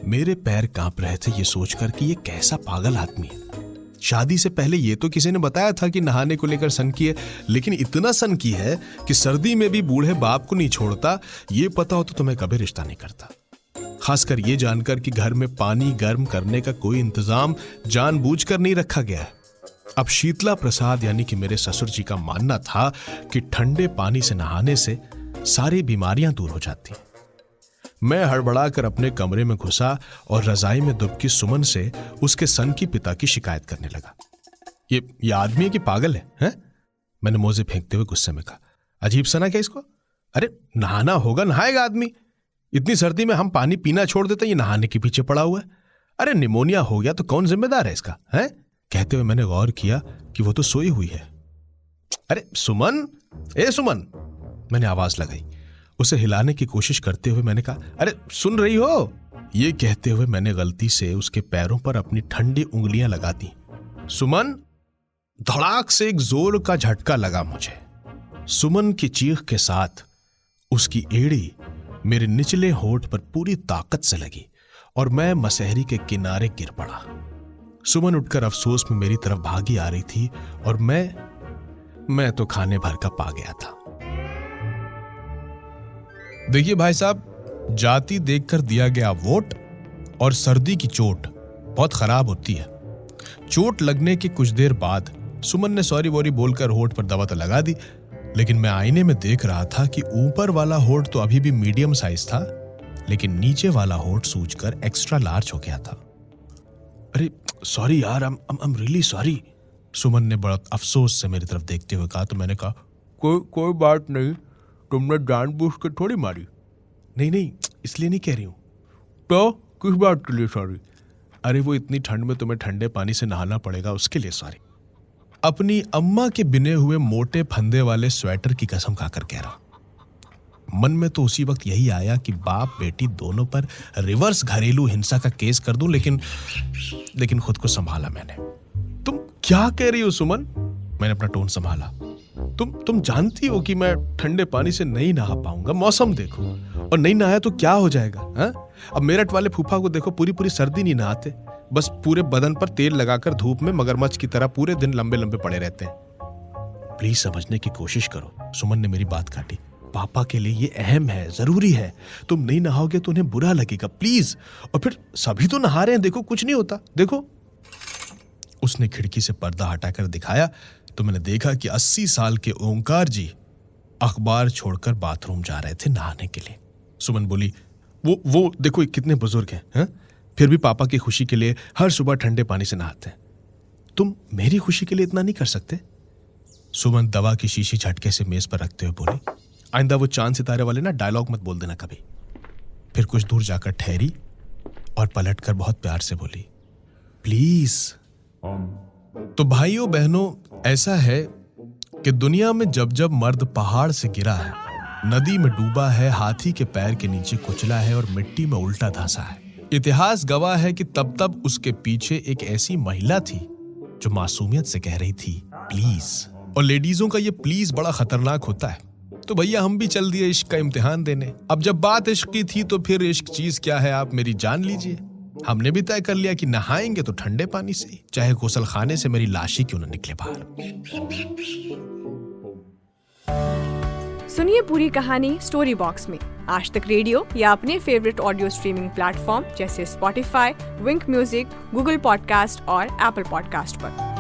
मेरे पैर कांप रहे थे ये सोचकर कि ये कैसा पागल आदमी है। शादी से पहले ये तो किसी ने बताया था कि नहाने को लेकर सनकी है, लेकिन इतना सनकी है कि सर्दी में भी बूढ़े बाप को नहीं छोड़ता। ये पता हो तो मैं कभी रिश्ता नहीं करता। खासकर ये जानकर कि घर में पानी गर्म करने का कोई इंतजाम जानबूझकर नहीं रखा गया है। अब शीतला प्रसाद यानी कि मेरे ससुर जी का मानना था कि ठंडे पानी से नहाने से सारी बीमारियां दूर हो जाती। मैं हड़बड़ाकर अपने कमरे में घुसा और रजाई में दुबकी सुमन से उसके सन की पिता की शिकायत करने लगा। ये आदमी है कि पागल है, हैं? मैंने मोजे फेंकते हुए गुस्से में कहा। अजीब सना क्या इसको? अरे नहाना होगा, नहाएगा आदमी। इतनी सर्दी में हम पानी पीना छोड़ देते, ये नहाने के पीछे पड़ा हुआ है। अरे निमोनिया हो गया तो कौन जिम्मेदार है इसका, हैं? कहते हुए मैंने गौर किया कि वो तो सोई हुई है। अरे सुमन, ए सुमन, मैंने आवाज लगाई। उसे हिलाने की कोशिश करते हुए मैंने कहा, अरे सुन रही हो? ये कहते हुए मैंने गलती से उसके पैरों पर अपनी ठंडी उंगलियां लगा दी। सुमन! धड़ाक से एक जोर का झटका लगा मुझे। सुमन की चीख के साथ उसकी एड़ी मेरे निचले होठ पर पूरी ताकत से लगी और मैं मसहरी के किनारे गिर पड़ा। सुमन उठकर अफसोस में मेरी तरफ भागी आ रही थी और मैं तो खाने भर का पा गया था। देखिए भाई साहब, जाति देखकर दिया गया वोट और सर्दी की चोट बहुत खराब होती है। चोट लगने के कुछ देर बाद सुमन ने सॉरी वॉरी बोलकर होठ पर दवा तो लगा दी, लेकिन मैं आईने में देख रहा था कि ऊपर वाला होठ तो अभी भी मीडियम साइज था, लेकिन नीचे वाला होठ सूजकर एक्स्ट्रा लार्ज हो गया था। अरे सॉरी यार, आई एम रियली सॉरी, सुमन ने बड़ा अफसोस से मेरी तरफ देखते हुए कहा। तो मैंने कहा, कोई बात नहीं, तुमने जानबूझ के थोड़ी मारी। नहीं, इसलिए नहीं कह रही हूं। तो किस बात के लिए सॉरी? अरे वो इतनी ठंड में तुम्हें ठंडे पानी से नहाना पड़ेगा, उसके लिए सॉरी। अपनी अम्मा के बिने हुए मोटे फंदे वाले स्वेटर की कसम खाकर कह रहा। मन में तो उसी वक्त यही आया कि बाप बेटी दोनों पर रिवर्स घरेलू हिंसा का केस कर दूं, लेकिन खुद को संभाला मैंने। तुम क्या कह रही हो सुमन? मैंने अपना टोन संभाला। तुम जानती हो कि मैं ठंडे पानी से नहीं नहा पाऊंगा। मौसम देखो, और नहीं नहाया तो क्या हो जाएगा, हा? अब मेरठ वाले फूफा को देखो, पूरी सर्दी नहीं नहाते, बस पूरे बदन पर तेल लगाकर धूप में मगरमच्छ की तरह पूरे दिन लंबे लंबे पड़े रहते हैं। प्लीज समझने की कोशिश करो। सुमन ने मेरी बात काटी। पापा के लिए ये अहम है, जरूरी है। तुम नहीं नहाओगे तो उन्हें बुरा लगेगा, प्लीज। और फिर सभी तो नहा रहे हैं, देखो कुछ नहीं होता, देखो। उसने खिड़की से पर्दा हटाकर दिखाया तो मैंने देखा कि 80 साल के ओंकार जी अखबार छोड़कर बाथरूम जा रहे थे नहाने के लिए। सुमन बोली, वो देखो कितने बुजुर्ग हैं, हैं? फिर भी पापा की खुशी के लिए हर सुबह ठंडे पानी से नहाते हैं। तुम मेरी खुशी के लिए इतना नहीं कर सकते? सुमन दवा की शीशी झटके से मेज पर रखते हुए बोली, आइंदा वो चांद सितारे वाले ना डायलॉग मत बोल देना कभी। फिर कुछ दूर जाकर ठहरी और पलटकर बहुत प्यार से बोली, प्लीज। तो भाइयों बहनों, ऐसा है कि दुनिया में जब जब मर्द पहाड़ से गिरा है, नदी में डूबा है, हाथी के पैर के नीचे कुचला है और मिट्टी में उल्टा धंसा है, इतिहास गवाह है कि तब उसके पीछे एक ऐसी महिला थी जो मासूमियत से कह रही थी प्लीज। और लेडीजों का ये प्लीज बड़ा खतरनाक होता है। तो भैया हम भी चल दिए इश्क का इम्तिहान देने। अब जब बात इश्क की थी तो फिर इश्क चीज क्या है आप मेरी जान लीजिए। हमने भी तय कर लिया कि नहाएंगे तो ठंडे पानी से, चाहे गुसल खाने से मेरी लाश ही क्यों न निकले बाहर। सुनिए पूरी कहानी स्टोरी बॉक्स में, आज तक रेडियो या अपने फेवरेट ऑडियो स्ट्रीमिंग प्लेटफॉर्म जैसे स्पॉटिफाई, विंक म्यूजिक, गूगल पॉडकास्ट और एप्पल पॉडकास्ट पर।